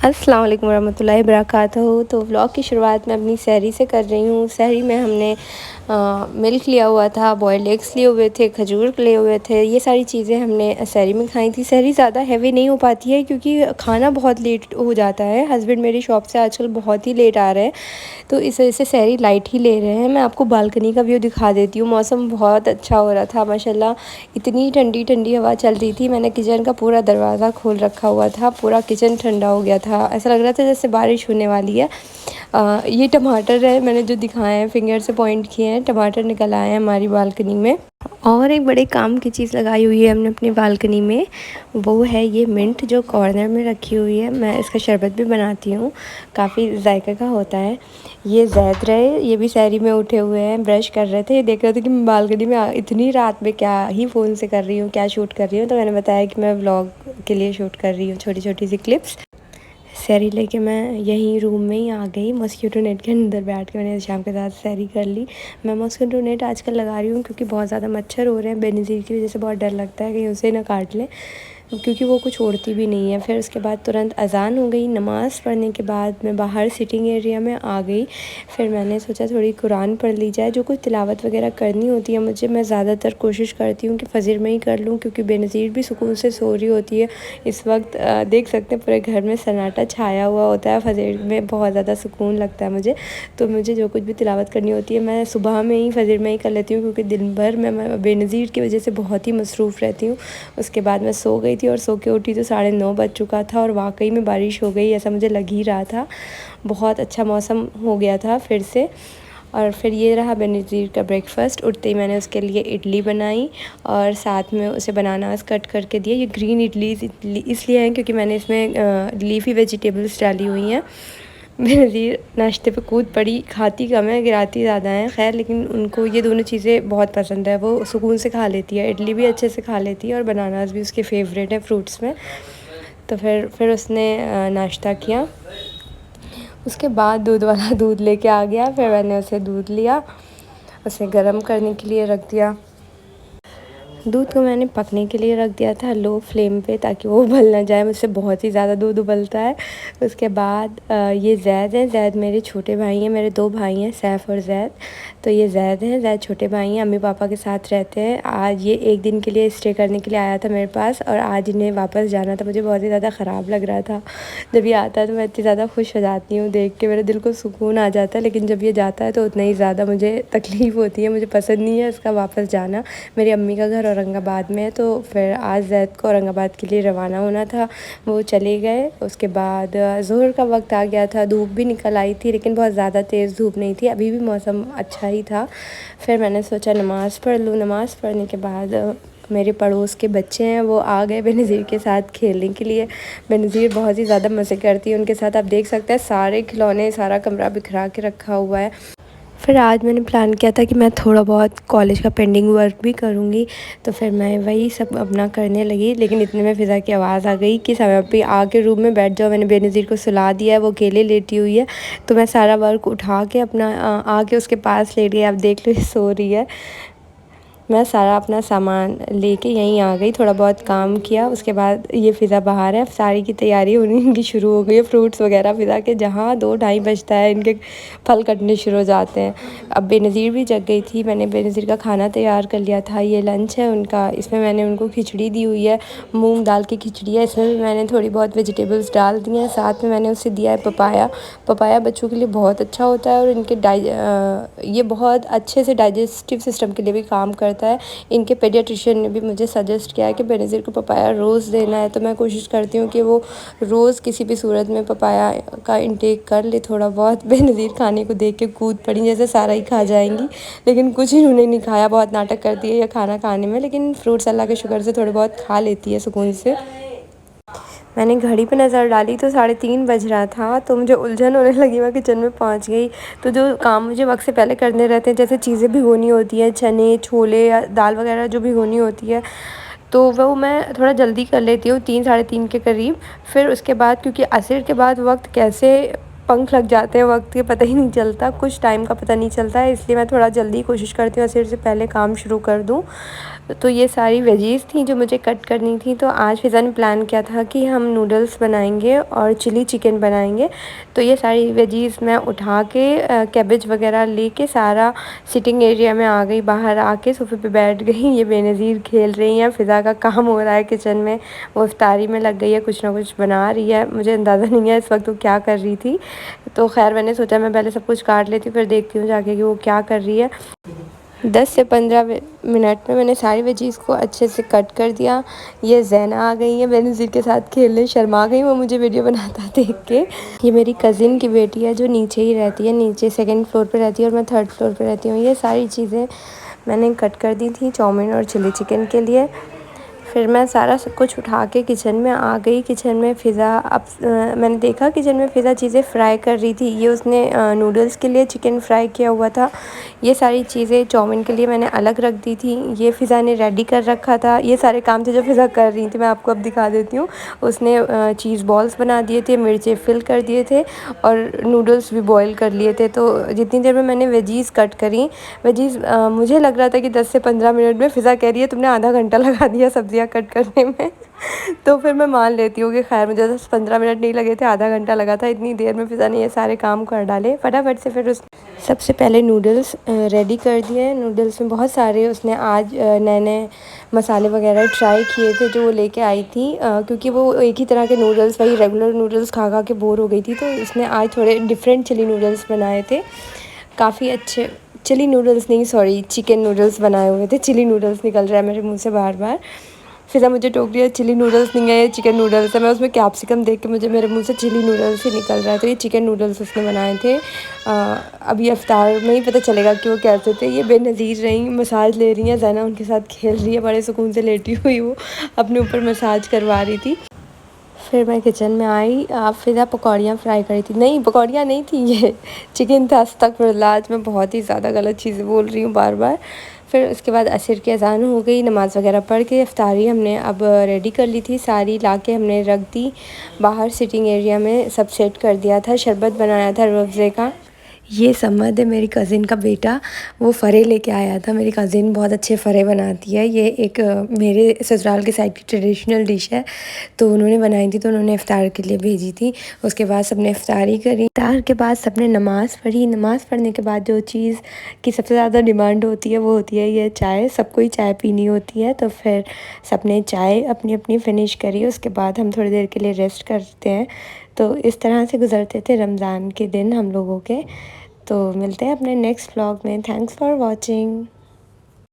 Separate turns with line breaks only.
अस्सलाम वालेकुम रहमतुल्लाहि वबरकातुहू। तो व्लॉग की शुरुआत मैं अपनी सहरी से कर रही हूँ। सहरी में हमने मिल्क लिया हुआ था, बॉयल्ड एग्स लिए हुए थे, खजूर लिए हुए थे। ये सारी चीज़ें हमने सहरी में खाई थी। सहरी ज़्यादा हैवी नहीं हो पाती है क्योंकि खाना बहुत लेट हो जाता है। हस्बैंड मेरी शॉप से आजकल बहुत ही लेट आ रहे हैं, तो इस वजह से सहरी लाइट ही ले रहे हैं। मैं आपको बालकनी का व्यू दिखा देती हूँ। मौसम बहुत अच्छा हो रहा था माशाल्लाह। इतनी ठंडी ठंडी हवा चल रही थी। मैंने किचन का पूरा दरवाज़ा खोल रखा हुआ था, पूरा किचन ठंडा हो गया था। ऐसा लग रहा था जैसे बारिश होने वाली है। ये टमाटर है, मैंने जो दिखाए हैं, फिंगर से पॉइंट किए हैं, टमाटर निकल आए हैं हमारी बालकनी में। और एक बड़े काम की चीज़ लगाई हुई है हमने अपनी बालकनी में, वो है ये मिंट जो कॉर्नर में रखी हुई है। मैं इसका शरबत भी बनाती हूँ, काफ़ी जायके का होता है। ये जैद रहे, ये भी सहरी में उठे हुए हैं, ब्रश कर रहे थे। ये देख रहे थे कि मैं बालकनी में इतनी रात में क्या ही फ़ोन से कर रही हूँ, क्या शूट कर रही हूँ। तो मैंने बताया कि मैं व्लॉग के लिए शूट कर रही हूँ छोटी छोटी सी क्लिप्स। सहरी लेके मैं यहीं रूम में ही आ गई। मॉस्किटो नेट के अंदर बैठ के मैंने शाम के साथ सहरी कर ली। मैं मॉस्किटो नेट आजकल लगा रही हूँ क्योंकि बहुत ज़्यादा मच्छर हो रहे हैं। बेनज़ीर की वजह से बहुत डर लगता है कहीं उसे ना काट लें, क्योंकि वो कुछ छोड़ती भी नहीं है। फिर उसके बाद तुरंत अज़ान हो गई। नमाज़ पढ़ने के बाद मैं बाहर सिटिंग एरिया में आ गई। फिर मैंने सोचा थोड़ी कुरान पढ़ ली जाए। जो कुछ तिलावत वगैरह करनी होती है मुझे, मैं ज़्यादातर कोशिश करती हूँ कि फ़जर में ही कर लूँ, क्योंकि बेनज़ीर भी सुकून से सो रही होती है। इस वक्त देख सकते हैं पूरे घर में सन्नाटा छाया हुआ होता है। फ़जर में बहुत ज़्यादा सुकून लगता है मुझे। तो मुझे जो कुछ भी तिलावत करनी होती है मैं सुबह में ही, फ़जर में ही कर लेती हूँ, क्योंकि दिन भर मैं बेनज़ीर की वजह से बहुत ही मसरूफ़ रहती हूँ। उसके बाद मैं सो गई थी और सो के उठी तो 9:30 बज चुका था और वाकई में बारिश हो गई, ऐसा मुझे लग ही रहा था। बहुत अच्छा मौसम हो गया था फिर से। और फिर ये रहा बेनज़ीर का ब्रेकफ़ास्ट। उठते ही मैंने उसके लिए इडली बनाई और साथ में उसे बनानास कट करके दिए। ये ग्रीन इडली इसलिए हैं क्योंकि मैंने इसमें लीफ़ी वेजिटेबल्स डाली हुई हैं। बेनज़ीर नाश्ते पे कूद पड़ी, खाती कम है, गिराती ज़्यादा है। ख़ैर, लेकिन उनको ये दोनों चीज़ें बहुत पसंद है, वो सुकून से खा लेती है। इडली भी अच्छे से खा लेती है और बनानास भी उसके फेवरेट है फ्रूट्स में। तो फिर उसने नाश्ता किया। उसके बाद दूध वाला दूध लेके आ गया। फिर मैंने उसे दूध लिया, उसे गर्म करने के लिए रख दिया। दूध को मैंने पकने के लिए रख दिया था लो फ्लेम पे, ताकि वो उबल ना जाए। मुझसे बहुत ही ज़्यादा दूध उबलता है। उसके बाद ये ज़ैद है। ज़ैद मेरे छोटे भाई हैं। मेरे 2 भाई हैं, सैफ़ और ज़ैद। तो ये ज़ैद हैं, ज़ैद छोटे भाई हैं, अम्मी पापा के साथ रहते हैं। आज ये 1 दिन के लिए स्टे करने के लिए आया था मेरे पास और आज इन्हें वापस जाना था। मुझे बहुत ही ज़्यादा ख़राब लग रहा था। जब ये आता है तो मैं इतनी ज़्यादा खुश हो जाती हूँ, देख के मेरे दिल को सुकून आ जाता है। लेकिन जब ये जाता है तो उतना ही ज़्यादा मुझे तकलीफ़ होती है। मुझे पसंद नहीं है इसका वापस जाना। मेरी अम्मी का घर औरंगाबाद में है, तो फिर आज ज़ैद को औरंगाबाद के लिए रवाना होना था। वो चले गए। उसके बाद ज़ोहर का वक्त आ गया था, धूप भी निकल आई थी, लेकिन बहुत ज़्यादा तेज़ धूप नहीं थी, अभी भी मौसम अच्छा ही था। फिर मैंने सोचा नमाज़ पढ़ लूँ। नमाज़ पढ़ने के बाद मेरे पड़ोस के बच्चे हैं, वो आ गए बेनज़ीर के साथ खेलने के लिए। बेनज़ीर बहुत ही ज़्यादा मज़े करती है उनके साथ। आप देख सकते हैं सारे खिलौने, सारा कमरा बिखरा के रखा हुआ है। फिर आज मैंने प्लान किया था कि मैं थोड़ा बहुत कॉलेज का पेंडिंग वर्क भी करूँगी, तो फिर मैं वही सब अपना करने लगी। लेकिन इतने में फ़िज़ा की आवाज़ आ गई कि समय पे आके रूम में बैठ जाओ। मैंने बेनज़ीर को सुला दिया है, वो अकेले लेटी हुई है। तो मैं सारा वर्क उठा के अपना आके उसके पास लेट गई। आप देख लो, ये सो रही है। मैं सारा अपना सामान लेके यहीं आ गई, थोड़ा बहुत काम किया। उसके बाद ये फ़िज़ा बाहर है, सारी की तैयारी होनी इनकी शुरू हो गई है। फ्रूट्स वगैरह फ़िज़ा के जहाँ 2-2:30 बजता है इनके फल कटने शुरू हो जाते हैं। अब बेनज़ीर भी जग गई थी। मैंने बेनज़ीर का खाना तैयार कर लिया था। ये लंच है उनका। इसमें मैंने उनको खिचड़ी दी हुई है, मूंग दाल की खिचड़ी है। इसमें भी मैंने थोड़ी बहुत वेजिटेबल्स डाल दी हैं। साथ में मैंने उसे दिया है पपाया। पपाया बच्चों के लिए बहुत अच्छा होता है और इनके ये बहुत अच्छे से डाइजेस्टिव सिस्टम के लिए भी काम करता है। इनके पेडियाट्रिशियन ने भी मुझे सजेस्ट किया है कि बेनज़ीर को पपाया रोज़ देना है, तो मैं कोशिश करती हूँ कि वो रोज़ किसी भी सूरत में पपाया का इंटेक कर ले थोड़ा बहुत। बेनज़ीर खाने को देख के कूद पड़ी जैसे सारा ही खा जाएंगी, लेकिन कुछ इन्होंने नहीं खाया। बहुत नाटक करती है ये खाना खाने में, लेकिन फ्रूट्स अल्लाह के शुक्र से थोड़े बहुत खा लेती है सुकून से। मैंने घड़ी पे नज़र डाली तो 3:30 बज रहा था, तो मुझे उलझन होने लगी। मैं किचन में पहुंच गई। तो जो काम मुझे वक्त से पहले करने रहते हैं, जैसे चीज़ें भिगोनी होती हैं, चने छोले या दाल वगैरह जो भिगोनी होती है, तो वो मैं थोड़ा जल्दी कर लेती हूँ 3 साढ़े 3 के करीब। फिर उसके बाद क्योंकि असर के बाद वक्त कैसे पंख लग जाते हैं, वक्त के पता ही नहीं चलता, कुछ टाइम का पता नहीं चलता है, इसलिए मैं थोड़ा जल्दी कोशिश करती हूँ असर से पहले काम शुरू कर दूँ। तो ये सारी वेजीज़ थी जो मुझे कट करनी थी। तो आज फ़िज़ा ने प्लान किया था कि हम नूडल्स बनाएंगे और चिली चिकन बनाएंगे। तो ये सारी वेजीज़ मैं उठा के कैबेज वगैरह लेके सारा सिटिंग एरिया में आ गई, बाहर आके सोफ़े पे बैठ गई। ये बेनज़ीर खेल रही हैं, फ़िज़ा का काम हो रहा है किचन में, वो इफ्तारी में लग गई है, कुछ ना कुछ बना रही है। मुझे अंदाज़ा नहीं है इस वक्त वो क्या कर रही थी। तो खैर मैंने सोचा मैं पहले सब कुछ काट लेती हूँ, फिर देखती हूँ जाके कि वो क्या कर रही है। 10 से 15 मिनट में मैंने सारी वेजीज़ को अच्छे से कट कर दिया। ये ज़ैना आ गई है बेनज़ीर के साथ खेलने, शर्मा गई वो मुझे वीडियो बनाता देख के। ये मेरी कज़िन की बेटी है जो नीचे ही रहती है, नीचे सेकंड फ्लोर पे रहती है और मैं थर्ड फ्लोर पे रहती हूँ। ये सारी चीज़ें मैंने कट कर दी थी चाउमीन और चिली चिकन के लिए। फिर मैं सारा सब कुछ उठा के किचन में आ गई। किचन में फ़िज़ा मैंने देखा किचन में फ़िज़ा चीज़ें फ्राई कर रही थी। ये उसने नूडल्स के लिए चिकन फ्राई किया हुआ था। ये सारी चीज़ें चाउमीन के लिए मैंने अलग रख दी थी। ये फ़िज़ा ने रेडी कर रखा था। ये सारे काम थे जो फ़िज़ा कर रही थी, मैं आपको अब दिखा देती हूँ। उसने चीज़ बॉल्स बना दिए थे, मिर्चें फ़िल कर दिए थे और नूडल्स भी बॉयल कर लिए थे। तो जितनी देर में मैंने वेजीज़ कट करी, वेजीज़ मुझे लग रहा था कि 10 से 15 मिनट में, फ़िज़ा कह रही है तुमने आधा घंटा लगा दिया सब्ज़ियाँ कट करने में। तो फिर मैं मान लेती हूँ कि खैर मुझे 10-15 मिनट नहीं लगे थे, आधा घंटा लगा था। इतनी देर में फ़िज़ा ने ये सारे काम कर डाले फटाफट से। फिर उस सबसे पहले नूडल्स रेडी कर दिए। नूडल्स में बहुत सारे उसने आज नए-नए मसाले वगैरह ट्राई किए थे जो वो लेके आई थी, क्योंकि वो एक ही तरह के नूडल्स, वही रेगुलर नूडल्स खा खा के बोर हो गई थी। तो उसने आज थोड़े डिफरेंट चिली नूडल्स बनाए थे, काफ़ी अच्छे। चिली नूडल्स नहीं, सॉरी, चिकन नूडल्स बनाए हुए थे। चिली नूडल्स निकल रहा है मेरे मुँह से बार बार। फ़िज़ा मुझे टोक रही है चिली नूडल्स नहीं है, ये चिकन नूडल्स है। मैं उसमें कैप्सिकम देख के मुझे मेरे मुंह से चिली नूडल्स ही निकल रहा है। तो ये चिकन नूडल्स उसने बनाए थे। अभी इफ्तार में ही पता चलेगा कि वो कैसे थे। ये बेनज़ीर रही, मसाज ले रही हैं, ज़ैना उनके साथ खेल रही है, बड़े सुकून से लेटी हुई वो अपने ऊपर मसाज करवा रही थी। फिर मैं किचन में आई। फ़िज़ा पकौड़ियाँ फ्राई करी थी। नहीं, पकौड़ियाँ नहीं थी, ये चिकन था। अस्तगफुरुल्लाह, आज मैं बहुत ही ज़्यादा गलत चीज़ें बोल रही हूँ बार बार। फिर उसके बाद असर की अज़ान हो गई, नमाज़ वगैरह पढ़ के इफ्तारी हमने अब रेडी कर ली थी सारी, लाके हमने रख दी बाहर सिटिंग एरिया में। सब सेट कर दिया था, शरबत बनाया था रूह अफ़ज़े का। ये समद है मेरी कज़िन का बेटा, वो फ़रे लेके आया था। मेरी कज़िन बहुत अच्छे फ़रे बनाती है। ये एक मेरे ससुराल के साइड की ट्रेडिशनल डिश है, तो उन्होंने बनाई थी, तो उन्होंने इफ़्तार के लिए भेजी थी। उसके बाद सबने इफ़्तारी करी। इफ़्तार के बाद सबने नमाज़ पढ़ी। नमाज़ पढ़ने के बाद जो चीज़ की सबसे ज़्यादा डिमांड होती है वो होती है ये चाय। सबको ही चाय पीनी होती है, तो फिर सबने चाय अपनी अपनी फ़िनिश करी। उसके बाद हम थोड़ी देर के लिए रेस्ट करते हैं। तो इस तरह से गुज़रते थे रमज़ान के दिन हम लोगों के। तो मिलते हैं अपने नेक्स्ट व्लॉग में। Thanks for watching.